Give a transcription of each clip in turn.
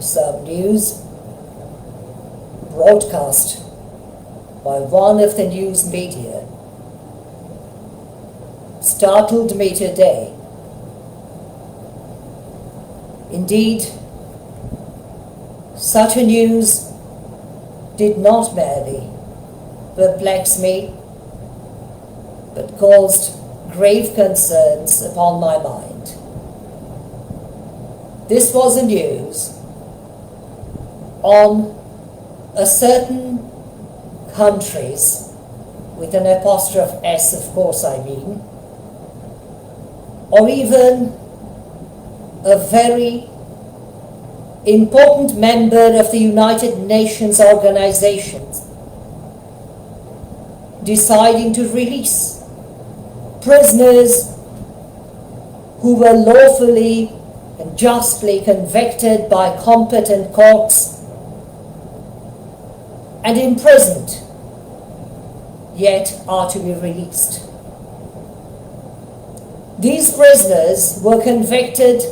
some news broadcast by one of the news media startled me today. Indeed, such a news did not merely perplex me, but caused grave concerns upon my mind. This was the news on a certain countries, with an apostrophe S, of course I mean, or even a very important member of the United Nations organizations deciding to release prisoners who were lawfully and justly convicted by competent courts and imprisoned, yet are to be released. These prisoners were convicted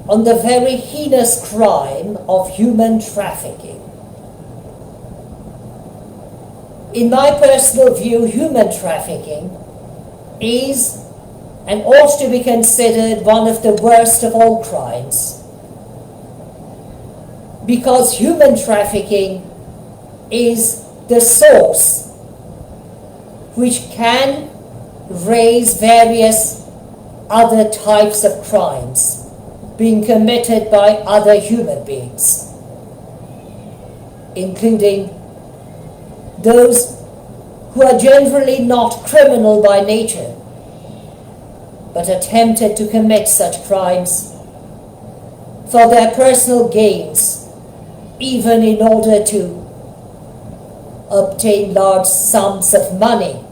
on the very heinous crime of human trafficking. In my personal view, human trafficking is and ought to be considered one of the worst of all crimes, because human trafficking is the source which can raise various other types of crimes being committed by other human beings, including those who are generally not criminal by nature, but attempted to commit such crimes for their personal gains, even in order to obtain large sums of money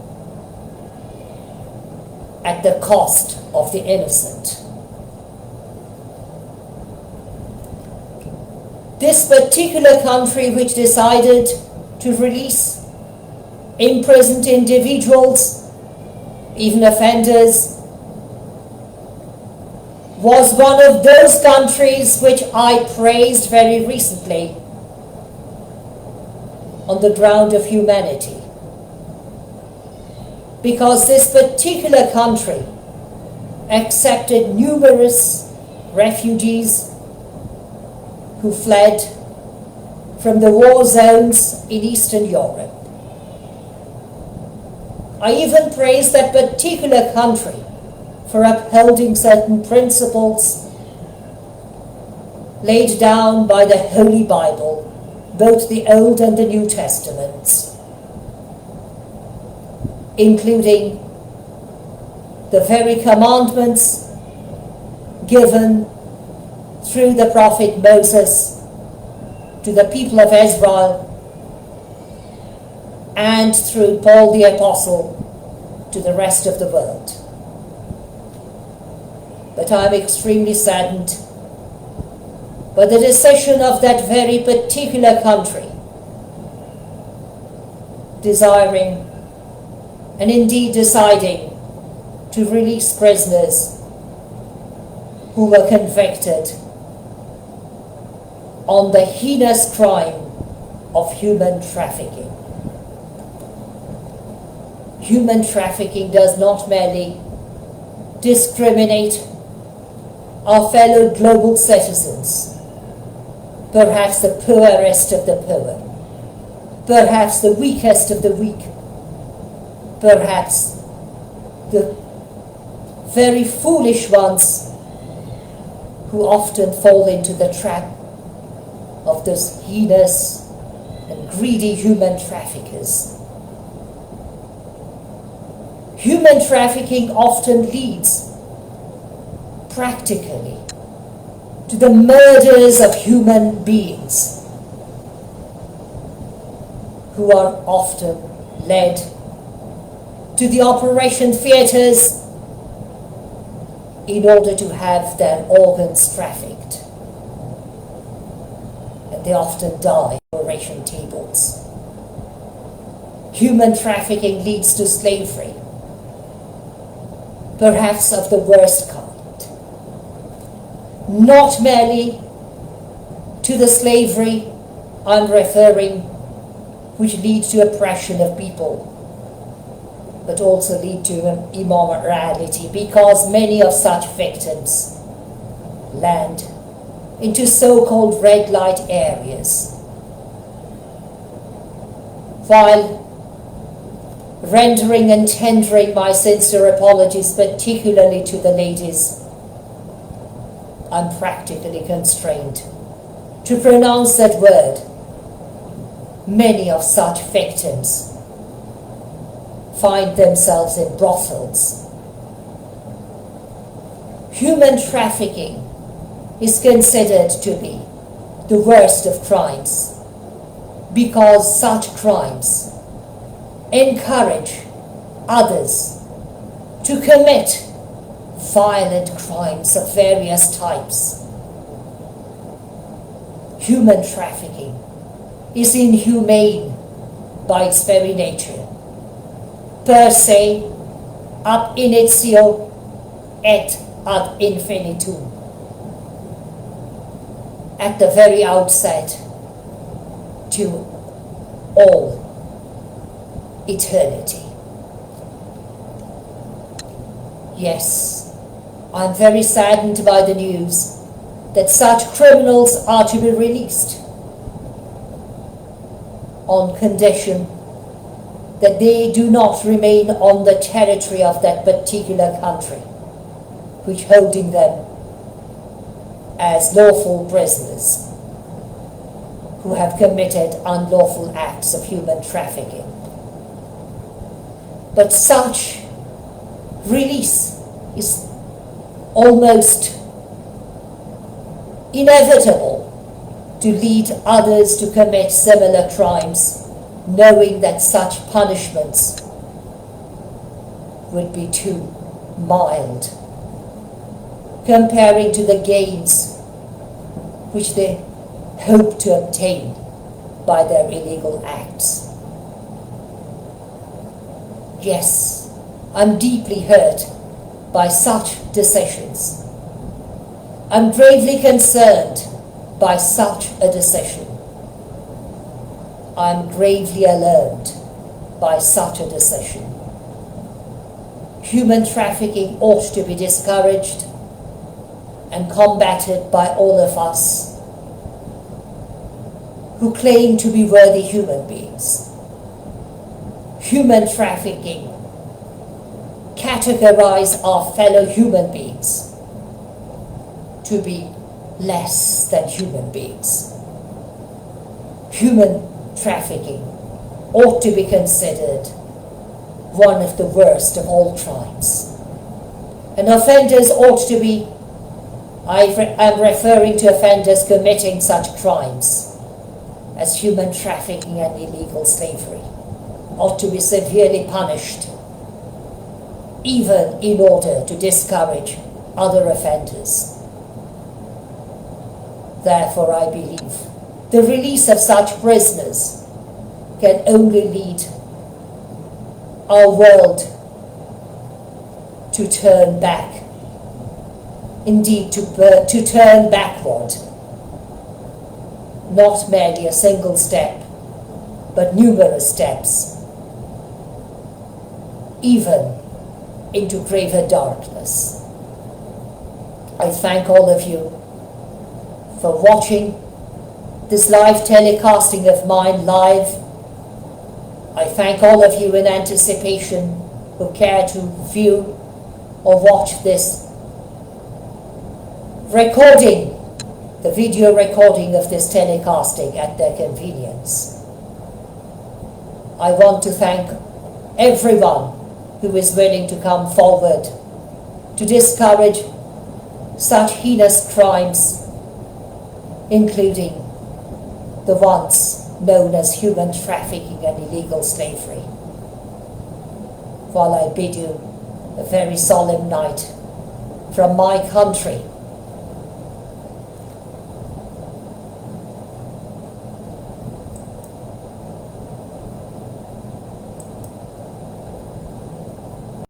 at the cost of the innocent. This particular country which decided to release imprisoned individuals, even offenders, was one of those countries which I praised very recently on the ground of humanity. Because this particular country accepted numerous refugees who fled from the war zones in Eastern Europe. I even praised that particular country for upholding certain principles laid down by the Holy Bible, both the Old and the New Testaments, including the very commandments given through the prophet Moses to the people of Israel and through Paul the Apostle to the rest of the world. But I am extremely saddened by the decision of that very particular country desiring and indeed deciding to release prisoners who were convicted on the heinous crime of human trafficking. Human trafficking does not merely discriminate our fellow global citizens, perhaps the poorest of the poor, perhaps the weakest of the weak, perhaps the very foolish ones who often fall into the trap of those heinous and greedy human traffickers. Human trafficking often leads practically to the murders of human beings who are often led to the operation theatres in order to have their organs trafficked. And they often die on operation tables. Human trafficking leads to slavery, perhaps of the worst kind. Not merely to the slavery I'm referring, which leads to oppression of people, but also lead to immorality, because many of such victims land into so-called red light areas, while rendering and tendering my sincere apologies, particularly to the ladies, I'm practically constrained to pronounce that word. Many of such victims find themselves in brothels. Human trafficking is considered to be the worst of crimes, because such crimes encourage others to commit violent crimes of various types. Human trafficking is inhumane by its very nature. Per se, ab initio et ad infinitum. At the very outset, to all eternity. Yes, I'm very saddened by the news that such criminals are to be released on condition that they do not remain on the territory of that particular country, which holding them as lawful prisoners who have committed unlawful acts of human trafficking. But such release is almost inevitable to lead others to commit similar crimes, knowing that such punishments would be too mild, comparing to the gains which they hope to obtain by their illegal acts. Yes, I'm deeply hurt by such decisions. I'm gravely concerned by such a decision. I'm gravely alarmed by such a decision. Human trafficking ought to be discouraged and combated by all of us who claim to be worthy human beings. Human trafficking categorize our fellow human beings to be less than human beings. Human trafficking ought to be considered one of the worst of all crimes. And offenders ought to be, I'm referring to offenders committing such crimes as human trafficking and illegal slavery, ought to be severely punished, even in order to discourage other offenders. Therefore, I believe the release of such prisoners can only lead our world to turn back, indeed to turn backward, not merely a single step, but numerous steps, even into graver darkness. I thank all of you for watching this live telecasting of mine live. I thank all of you in anticipation who care to view or watch this recording, the video recording of this telecasting at their convenience. I want to thank everyone who is willing to come forward to discourage such heinous crimes, including the ones known as human trafficking and illegal slavery. While I bid you a very solemn night from my country,